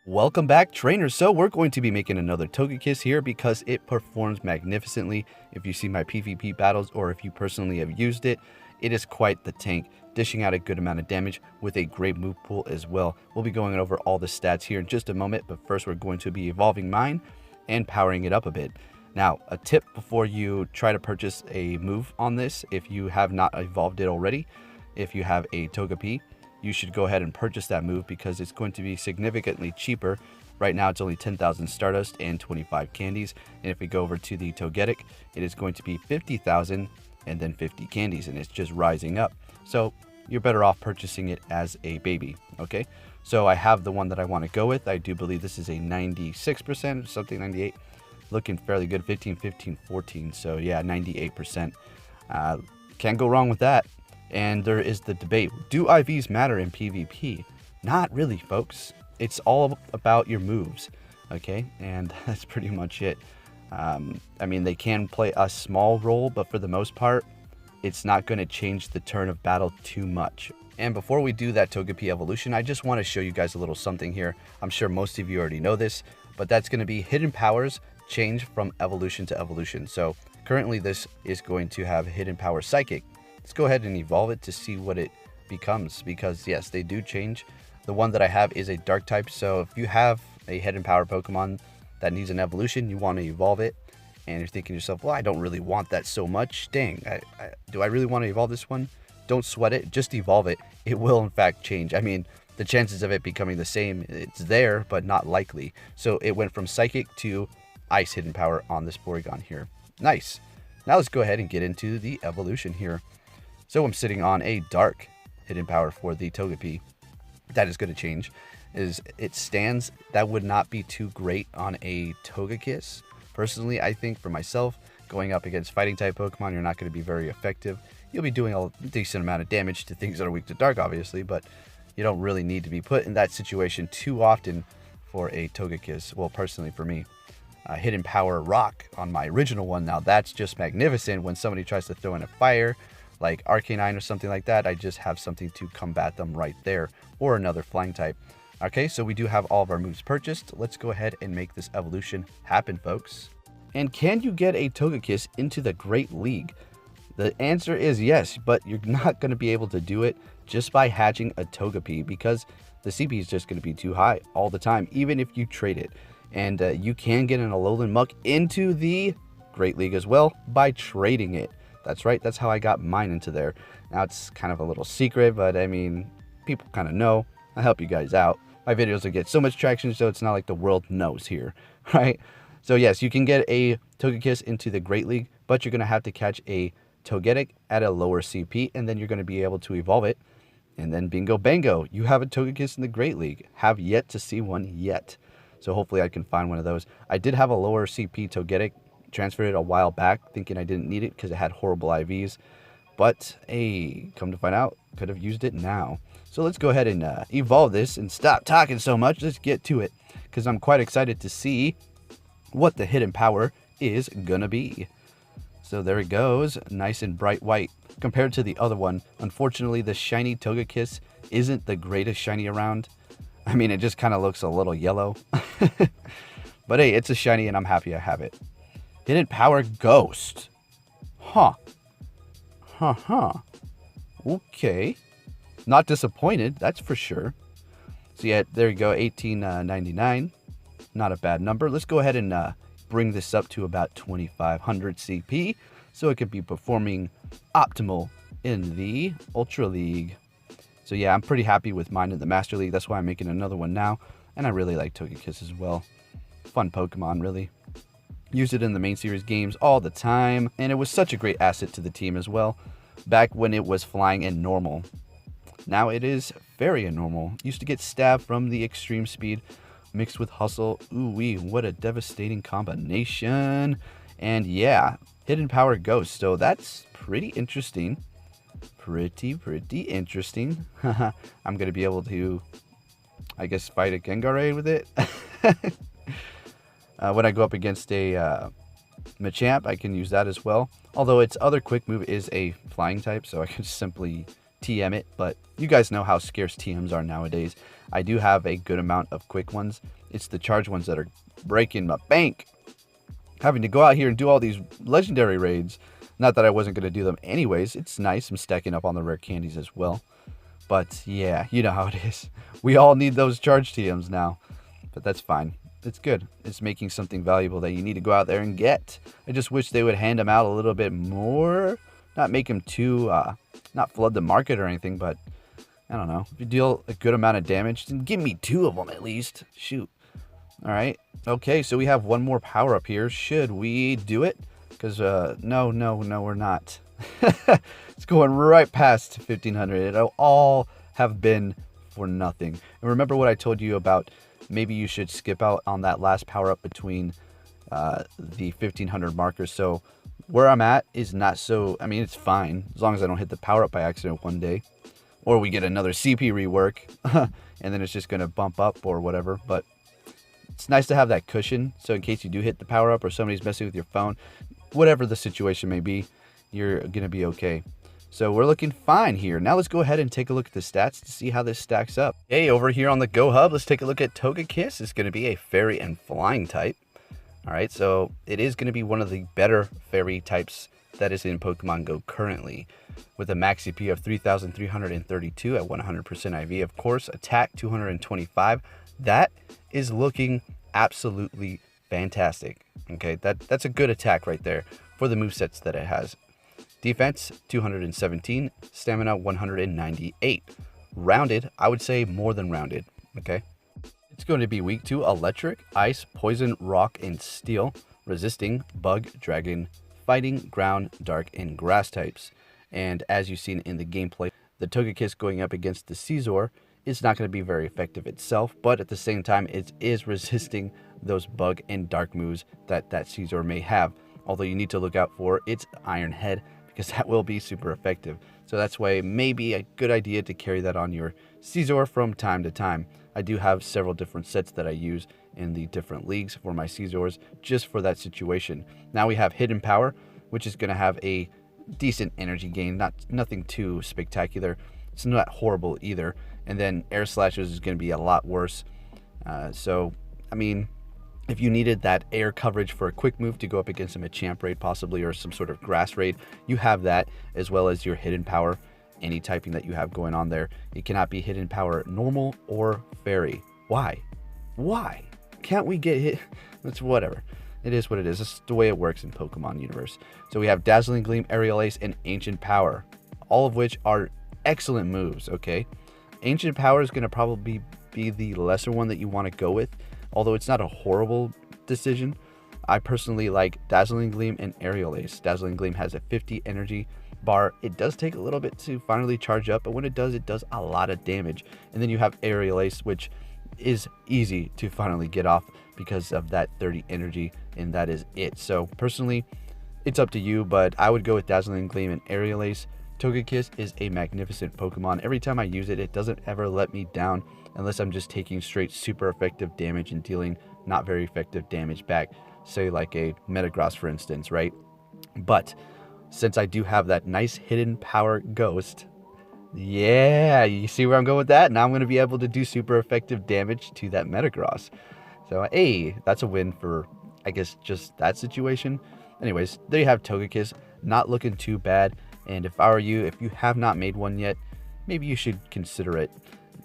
Welcome back, trainers. So we're going to be making another Togekiss here because it performs magnificently. If you see my PvP battles or if you personally have used it, it is quite the tank, dishing out a good amount of damage with a great move pool as well. We'll be going over all the stats here in just a moment, but first we're going to be evolving mine and powering it up a bit. Now, a tip before you try to purchase a move on this, if you have not evolved it already, if you have a Togepi, you should go ahead and purchase that move because it's going to be significantly cheaper. Right now it's only 10,000 Stardust and 25 candies. And if we go over to the Togetic, it is going to be 50,000 and then 50 candies, and it's just rising up. So you're better off purchasing it as a baby, okay? So I have the one that I want to go with. I do believe this is a 96%, something 98. Looking fairly good, 15, 15, 14. So yeah, 98%. Can't go wrong with that. And there is the debate, do IVs matter in PvP? Not really, folks. It's all about your moves, okay? And that's pretty much it. I mean, they can play a small role, but for the most part, it's not going to change the turn of battle too much. And before we do that Togepi evolution, I just want to show you guys a little something here. I'm sure most of you already know this, but that's going to be hidden powers change from evolution to evolution. So currently this is going to have hidden power psychic. Let's go ahead and evolve it to see what it becomes, because yes, they do change. The one that I have is a dark type, so if you have a hidden power Pokemon that needs an evolution, you want to evolve it, and you're thinking to yourself, well, I don't really want that so much. Dang, do I really want to evolve this one? Don't sweat it, just evolve it. It will in fact change. I mean, the chances of it becoming the same, it's there, but not likely. So it went from psychic to ice hidden power on this Porygon here. Nice. Now let's go ahead and get into the evolution here. So I'm sitting on a dark hidden power for the Togepi. That is going to change. It stands. That would not be too great on a Togekiss. Personally, I think for myself, going up against fighting type Pokemon, you're not going to be very effective. You'll be doing a decent amount of damage to things that are weak to dark, obviously, but you don't really need to be put in that situation too often for a Togekiss. Well, personally for me. Hidden power rock on my original one. Now that's just magnificent when somebody tries to throw in a fire, like Arcanine or something like that. I just have something to combat them right there, or another flying type. Okay, so we do have all of our moves purchased. Let's go ahead and make this evolution happen, folks. And can you get a Togekiss into the Great League? The answer is yes, but you're not going to be able to do it just by hatching a Togepi, because the CP is just going to be too high all the time, even if you trade it. And you can get an Alolan Muck into the Great League as well by trading it. That's right, that's how I got mine into there. Now it's kind of a little secret, but I mean, people kind of know. I help you guys out. My videos will get so much traction, so it's not like the world knows here, right? So yes, you can get a Togekiss into the Great League, but you're going to have to catch a Togetic at a lower CP, and then you're going to be able to evolve it. And then bingo bango, you have a Togekiss in the Great League. Have yet to see one yet. So hopefully I can find one of those. I did have a lower CP Togetic, transferred it a while back thinking I didn't need it because it had horrible IVs, but hey, come to find out, could have used it now. So let's go ahead and evolve this and stop talking so much. Let's get to it, because I'm quite excited to see what the hidden power is gonna be. So there it goes, nice and bright white compared to the other one. Unfortunately, the shiny Togekiss isn't the greatest shiny around. I mean, it just kind of looks a little yellow. But hey, it's a shiny and I'm happy I have it. Hidden power ghost. Huh. Okay. Not disappointed, that's for sure. So yeah, there you go, 1899. Not a bad number. Let's go ahead and bring this up to about 2500 CP, so it could be performing optimal in the Ultra League. So yeah, I'm pretty happy with mine in the Master League. That's why I'm making another one now. And I really like Togekiss as well. Fun Pokemon, really. Used it in the main series games all the time. And it was such a great asset to the team as well, back when it was flying in normal. Now it is very normal. Used to get stabbed from the extreme speed mixed with hustle. Ooh wee, what a devastating combination. And yeah, hidden power ghost. So that's pretty interesting. Pretty interesting. I'm going to be able to, I guess, fight a Gengar with it. When I go up against a Machamp, I can use that as well. Although its other quick move is a flying type, so I can simply TM it, but you guys know how scarce TMs are nowadays. I do have a good amount of quick ones. It's the charge ones that are breaking my bank. Having to go out here and do all these legendary raids. Not that I wasn't going to do them anyways. It's nice. I'm stacking up on the rare candies as well. But yeah, you know how it is. We all need those charge TMs now. But that's fine. It's good. It's making something valuable that you need to go out there and get. I just wish they would hand them out a little bit more. Not make them too, not flood the market or anything, but I don't know. If you deal a good amount of damage, then give me 2 of them at least. Shoot. All right. Okay, so we have one more power up here. Should we do it? Because, no, we're not. It's going right past 1500. It'll all have been for nothing. And remember what I told you about maybe you should skip out on that last power up between the 1500 markers. So where I'm at is not so, I mean, it's fine as long as I don't hit the power up by accident one day. Or we get another CP rework and then it's just going to bump up or whatever. But it's nice to have that cushion. So in case you do hit the power up or somebody's messing with your phone, whatever the situation may be, you're going to be okay. So we're looking fine here. Now let's go ahead and take a look at the stats to see how this stacks up. Hey, over here on the Go Hub, let's take a look at Togekiss. It's going to be a fairy and flying type. All right, so it is going to be one of the better fairy types that is in Pokemon Go currently, with a max CP of 3,332 at 100% IV. Of course, attack 225. That is looking absolutely fantastic. Okay, that's a good attack right there for the movesets that it has. Defense 217, stamina 198. Rounded, I would say more than rounded. Okay, it's going to be weak to electric, ice, poison, rock, and steel, resisting bug, dragon, fighting, ground, dark, and grass types. And as you've seen in the gameplay, the Togekiss going up against the Scizor is not going to be very effective itself, but at the same time, it is resisting those bug and dark moves that Scizor may have. Although you need to look out for its Iron Head, because that will be super effective. So that's why it may be a good idea to carry that on your Scizor from time to time. I do have several different sets that I use in the different leagues for my Scizors just for that situation. Now we have Hidden Power, which is going to have a decent energy gain, nothing too spectacular. It's not horrible either. And then Air Slashes is going to be a lot worse. So, I mean, if you needed that air coverage for a quick move to go up against a Machamp raid possibly, or some sort of grass raid, you have that, as well as your Hidden Power, any typing that you have going on there. It cannot be Hidden Power normal or fairy. Why? Can't we get hit? That's whatever. It is what it is. It's the way it works in Pokemon universe. So we have Dazzling Gleam, Aerial Ace, and Ancient Power, all of which are excellent moves, okay? Ancient Power is going to probably be the lesser one that you want to go with, although it's not a horrible decision. I personally like Dazzling Gleam and Aerial Ace. Dazzling Gleam has a 50 energy bar. It does take a little bit to finally charge up, but when it does a lot of damage. And then you have Aerial Ace, which is easy to finally get off because of that 30 energy, and that is it. So personally, it's up to you, but I would go with Dazzling Gleam and Aerial Ace. Togekiss is a magnificent Pokemon. Every time I use it, it doesn't ever let me down unless I'm just taking straight super effective damage and dealing not very effective damage back, say like a Metagross for instance, right? But since I do have that nice Hidden Power Ghost, yeah, you see where I'm going with that? Now I'm going to be able to do super effective damage to that Metagross. So, hey, that's a win for, I guess, just that situation. Anyways, there you have Togekiss. Not looking too bad. And if I were you, if you have not made one yet, maybe you should consider it.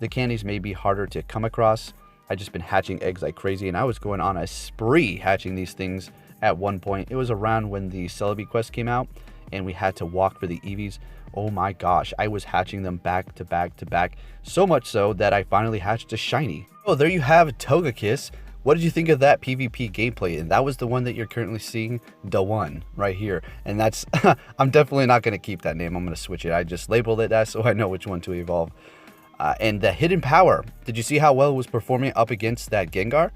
The candies may be harder to come across. I've just been hatching eggs like crazy, and I was going on a spree hatching these things at one point. It was around when the Celebi quest came out, and we had to walk for the EVs. Oh my gosh, I was hatching them back to back to back. So much so that I finally hatched a shiny. Oh, there you have Togekiss. What did you think of that PvP gameplay? And that was the one that you're currently seeing, the one right here. And that's, I'm definitely not going to keep that name. I'm going to switch it. I just labeled it that so I know which one to evolve. And the Hidden Power, did you see how well it was performing up against that Gengar?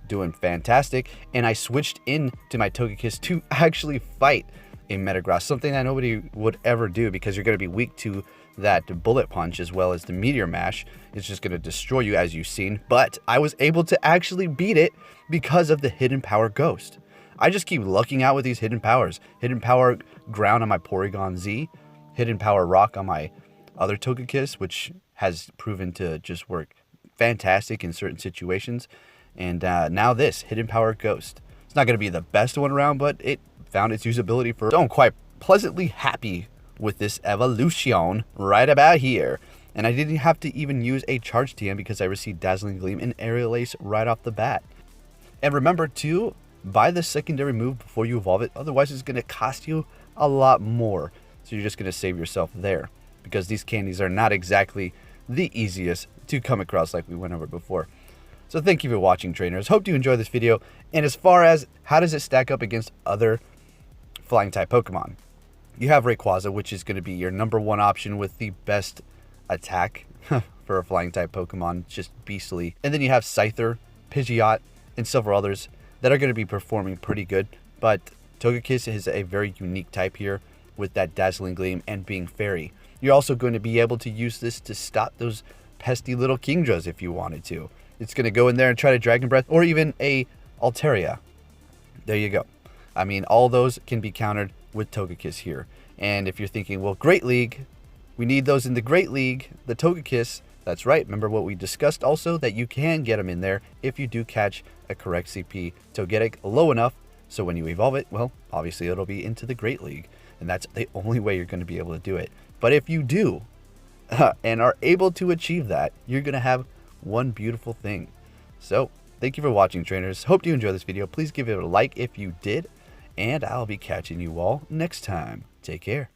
Doing fantastic. And I switched into my Togekiss to actually fight a Metagross, something that nobody would ever do because you're going to be weak to that Bullet Punch as well as the Meteor Mash. It's just going to destroy you, as you've seen. But I was able to actually beat it because of the Hidden Power Ghost. I just keep lucking out with these Hidden Powers. Hidden Power Ground on my Porygon Z. Hidden Power Rock on my other Togekiss, which has proven to just work fantastic in certain situations. And now this Hidden Power Ghost. It's not going to be the best one around, but it found its usability for. So I'm quite pleasantly happy with this evolution right about here. And I didn't have to even use a charge TM because I received Dazzling Gleam and Aerial Ace right off the bat. And remember to buy the secondary move before you evolve it, otherwise it's going to cost you a lot more. So you're just going to save yourself there, because these candies are not exactly the easiest to come across like we went over before. So thank you for watching, trainers. Hope you enjoyed this video. And as far as how does it stack up against other flying type Pokemon, you have Rayquaza, which is going to be your #1 option with the best attack for a flying type Pokemon, just beastly. And then you have Scyther, Pidgeot, and several others that are going to be performing pretty good. But Togekiss is a very unique type here with that Dazzling Gleam and being Fairy. You're also going to be able to use this to stop those pesky little Kingdras if you wanted to. It's going to go in there and try to Dragon Breath, or even a Altaria. There you go. I mean, all those can be countered with Togekiss here. And if you're thinking, well, Great League, we need those in the Great League, the Togekiss, that's right. Remember what we discussed also, that you can get them in there if you do catch a correct CP Togetic low enough. So when you evolve it, well, obviously it'll be into the Great League. And that's the only way you're going to be able to do it. But if you do and are able to achieve that, you're going to have one beautiful thing. So thank you for watching, trainers. Hope you enjoyed this video. Please give it a like if you did. And I'll be catching you all next time. Take care.